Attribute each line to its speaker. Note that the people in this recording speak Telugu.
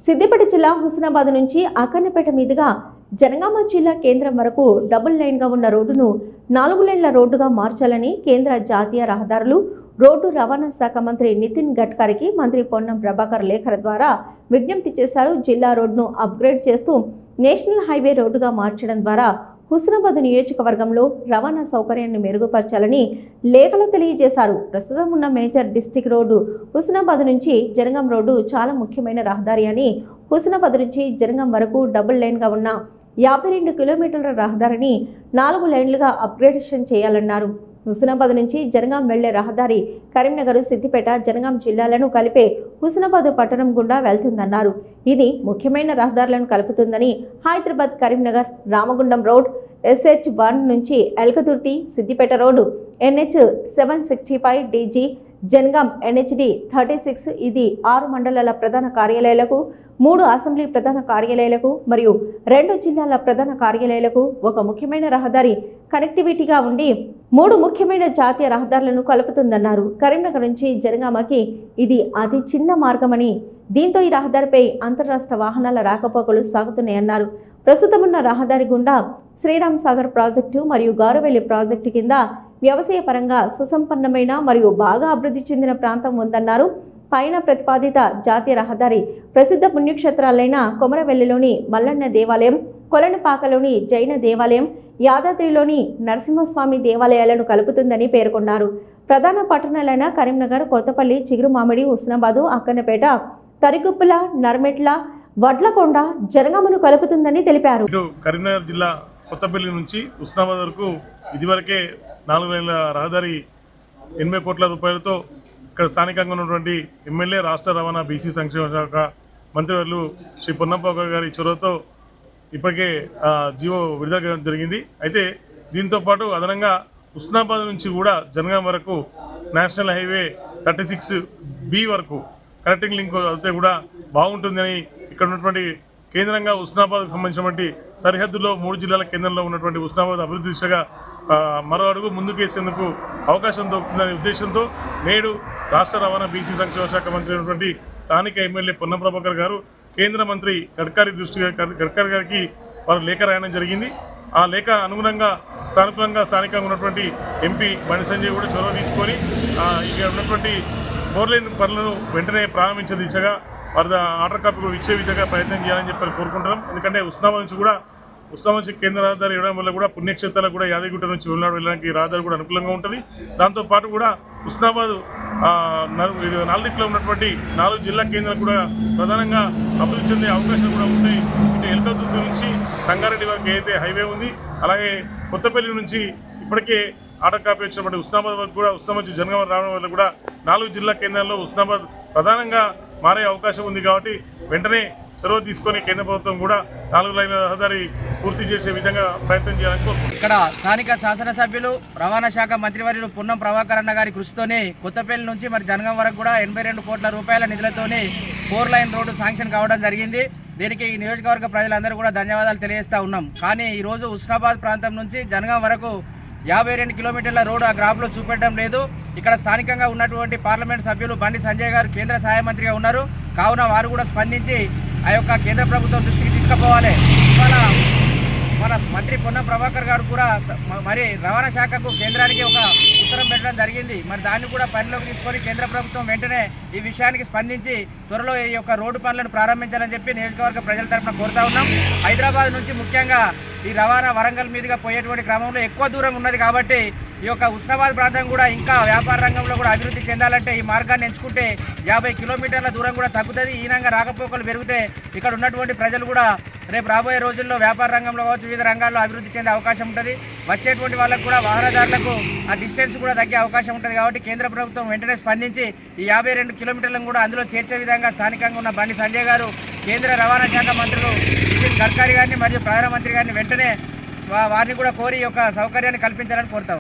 Speaker 1: సిద్దిపేట జిల్లా హుస్నాబాద్ నుంచి అక్కన్నపేట మీదుగా జనగామ జిల్లా కేంద్రం వరకు డబుల్ లైన్గా ఉన్న రోడ్డును 4 లేన్ల రోడ్డుగా మార్చాలని కేంద్ర జాతీయ రహదారులు రోడ్డు రవాణా శాఖ మంత్రి నితిన్ గడ్కరీకి మంత్రి పొన్నం ప్రభాకర్ లేఖ ద్వారా విజ్ఞప్తి చేశారు. జిల్లా రోడ్డును అప్గ్రేడ్ చేస్తూ నేషనల్ హైవే రోడ్డుగా మార్చడం ద్వారా హుస్నాబాద్ నియోజకవర్గంలో రవాణా సౌకర్యాన్ని మెరుగుపరచాలని లేఖలో తెలియజేశారు. ప్రస్తుతం ఉన్న మేజర్ డిస్టిక్ రోడ్డు హుస్నాబాద్ నుంచి జనగాం రోడ్డు చాలా ముఖ్యమైన రహదారి అని, హుస్నాబాద్ నుంచి జనగాం వరకు డబుల్ లైన్గా ఉన్న 52 కిలోమీటర్ల రహదారిని 4 లైన్లుగా అప్గ్రేడేషన్ చేయాలన్నారు. హుస్నాబాద్ నుంచి జనగాం వెళ్లే రహదారి కరీంనగర్, సిద్దిపేట, జనగాం జిల్లాలను కలిపే హుస్నాబాద్ పట్టణం గుండా వెళ్తుందన్నారు. ఇది ముఖ్యమైన రహదారులను కలుపుతుందని హైదరాబాద్ కరీంనగర్ రామగుండం రోడ్, SH1 నుంచి Elkathurthi Siddipet road, NH 765 DG Jangaon NHD 36 ఇది 6 మండలాల ప్రధాన కార్యాలయాలకు, 3 అసెంబ్లీ ప్రధాన కార్యాలయాలకు మరియు 2 జిల్లాల ప్రధాన కార్యాలయాలకు ఒక ముఖ్యమైన రహదారి కనెక్టివిటీగా ఉండి 3 ముఖ్యమైన జాతీయ రహదారులను కలుపుతుందన్నారు. కరీంనగర్ నుంచి జనగామకి ఇది అతి చిన్న మార్గమని, దీంతో ఈ రహదారిపై అంతర్రాష్ట్ర వాహనాల రాకపోకలు సాగుతున్నాయన్నారు. ప్రస్తుతం ఉన్న రహదారి గుండా శ్రీరామ్ సాగర్ ప్రాజెక్టు మరియు గారవెల్లి ప్రాజెక్టు కింద వ్యవసాయ పరంగా సుసంపన్నమైన మరియు బాగా అభివృద్ధి చెందిన ప్రాంతం ఉందన్నారు. పైన ప్రతిపాదిత జాతీయ రహదారి ప్రసిద్ధ పుణ్యక్షేత్రాలైన కొమరవెల్లిలోని మల్లన్న దేవాలయం, కొలనపాకలోని జైన దేవాలయం, యాదాద్రిలోని నరసింహస్వామి దేవాలయాలను కలుపుతుందని పేర్కొన్నారు. ప్రధాన పట్టణాలైన కరీంనగర్, కొత్తపల్లి, చిగురుమామిడి, హుస్నాబాదు, అక్కన్నపేట, తరిగుప్పల, నర్మెట్ల, వడ్లకొండ, జనగామను కలుపుతుందని తెలిపారు.
Speaker 2: కరీంనగర్ జిల్లా కొత్తపల్లి నుంచి హుస్నాబాద్ వరకు ఇదివరకే 4 లేన్ల రహదారి 80 కోట్ల రూపాయలతో ఇక్కడ స్థానికంగా ఉన్నటువంటి ఎమ్మెల్యే, రాష్ట్ర రవాణా బీసీ సంక్షేమ శాఖ మంత్రివర్యులు శ్రీ పొన్నం ప్రభాకర్ గారి చొరవతో ఇప్పటికే జీవో విడుదల జరిగింది. అయితే దీంతో పాటు అదనంగా హుస్నాబాద్ నుంచి కూడా జనగాం వరకు నేషనల్ హైవే 36B వరకు కనెక్టింగ్ లింక్ అయితే కూడా బాగుంటుందని ఇక్కడ ఉన్నటువంటి కేంద్రంగా హుస్నాబాద్కు సంబంధించినటువంటి సరిహద్దులో 3 జిల్లాల కేంద్రంలో ఉన్నటువంటి హుస్నాబాద్ అభివృద్ధి దిశగా మరో అడుగు ముందుకేసేందుకు అవకాశం దొరుకుతుందనే ఉద్దేశంతో నేడు రాష్ట్ర రవాణా బీసీ సంక్షేమ శాఖ మంత్రి అయినటువంటి స్థానిక ఎమ్మెల్యే పొన్నం ప్రభాకర్ గారు కేంద్ర మంత్రి గడ్కరీ గారికి వారు లేఖ రాయడం జరిగింది. ఆ లేఖ అనుగుణంగా స్థానికంగా ఉన్నటువంటి ఎంపీ బండి సంజయ్ కూడా చొరవ తీసుకొని ఇక్కడ ఉన్నటువంటి 4 లేన్ పనులను వెంటనే ప్రారంభించే దిశగా వారి ఆర్డర్ కాపీ కూడా ఇచ్చే విధంగా ప్రయత్నం చేయాలని చెప్పి కోరుకుంటున్నాం. ఎందుకంటే హుస్నాబాద్ నుంచి కేంద్ర రహదారి ఇవ్వడం వల్ల కూడా పుణ్యక్షేత్రాలకు కూడా యాదగిరిగుట్ట నుంచి వెళ్ళడానికి రహదారి కూడా అనుకూలంగా ఉంటుంది. దాంతోపాటు కూడా హుస్నాబాద్ 4 దిక్కులో ఉన్నటువంటి 4 జిల్లా కేంద్రాలు కూడా ప్రధానంగా అభివృద్ధి చెందే అవకాశాలు కూడా ఉంటాయి. ఇటు ఎల్కతుర్తి నుంచి సంగారెడ్డి వరకు ఏదైతే హైవే ఉంది, అలాగే కొత్తపల్లి నుంచి ఇప్పటికే ఆర్డర్ కాపీ వచ్చినటువంటి హుస్నాబాద్ వరకు కూడా హుస్నాబాద్ జనగామ రావడం వల్ల కూడా 4 జిల్లా కేంద్రాల్లో హుస్నాబాద్ ప్రధానంగా మారే అవకాశం ఉంది. కాబట్టి వెంటనే చొరవ తీసుకొని కేంద్ర ప్రభుత్వం కూడా 4 లైన్ల రహదారి పూర్తి చేసే విధంగా ప్రయత్నం చేయాలని కోరుకుంటున్నాం.
Speaker 3: ఇక్కడ స్థానిక శాసనసభ్యులు రవాణా శాఖ మంత్రివర్యులు పొన్నం ప్రభాకర్ అన్న గారి కృషితోనే కొత్తపల్లి నుంచి మరి జనగాం వరకు కూడా 82 కోట్ల రూపాయల నిధులతోనే 4 లైన్ రోడ్డు శాంక్షన్ కావడం జరిగింది. దీనికి ఈ నియోజకవర్గ ప్రజలందరూ కూడా ధన్యవాదాలు తెలియజేస్తా ఉన్నాం. కానీ ఈరోజు హుస్నాబాద్ ప్రాంతం నుంచి జనగాం వరకు 52 కిలోమీటర్ల రోడ్డు ఆ గ్రాఫ్లో చూపెట్టడం లేదు. ఇక్కడ స్థానికంగా ఉన్నటువంటి పార్లమెంట్ సభ్యులు బండి సంజయ్ గారు కేంద్ర సహాయ మంత్రిగా ఉన్నారు. కావున వారు కూడా స్పందించి ఆ యొక్క కేంద్ర ప్రభుత్వం దృష్టికి తీసుకుపోవాలి. ఇవాళ మన మంత్రి పొన్నం ప్రభాకర్ గారు కూడా మరి రవాణా శాఖకు కేంద్రానికి ఒక ఉత్తరం పెట్టడం జరిగింది. మరి దాన్ని కూడా పనిలోకి తీసుకొని కేంద్ర ప్రభుత్వం వెంటనే ఈ విషయానికి స్పందించి త్వరలో ఈ యొక్క రోడ్డు పనులను ప్రారంభించాలని చెప్పి నియోజకవర్గ ప్రజల తరఫున కోరుతా ఉన్నాం. హైదరాబాద్ నుంచి ముఖ్యంగా ఈ రవాణా వరంగల్ మీదుగా పోయేటువంటి క్రమంలో ఎక్కువ దూరం ఉన్నది కాబట్టి ఈ యొక్క హుస్నాబాద్ ప్రాంతం కూడా ఇంకా వ్యాపార రంగంలో కూడా అభివృద్ధి చెందాలంటే ఈ మార్గాన్ని ఎంచుకుంటే 50 కిలోమీటర్ల దూరం కూడా తగ్గుతుంది. ఈనంగా రాకపోకలు పెరిగితే ఇక్కడ ఉన్నటువంటి ప్రజలు కూడా రేపు రాబోయే రోజుల్లో వ్యాపార రంగంలో కావచ్చు వివిధ రంగాల్లో అభివృద్ధి చెందే అవకాశం ఉంటుంది. వచ్చేటువంటి వాళ్ళకు కూడా వాహనదారులకు ఆ డిస్టెన్స్ కూడా తగ్గే అవకాశం ఉంటుంది. కాబట్టి కేంద్ర ప్రభుత్వం వెంటనే స్పందించి ఈ 52 కిలోమీటర్లను కూడా అందులో చేర్చే విధంగా స్థానికంగా ఉన్న బండి సంజయ్ గారు, కేంద్ర రవాణా శాఖ మంత్రులు నితిన్ గడ్కరీ గారిని మరియు ప్రధానమంత్రి గారిని వెంటనే వారిని కూడా కోరి ఈ యొక్క సౌకర్యాన్ని కల్పించాలని కోరుతాం.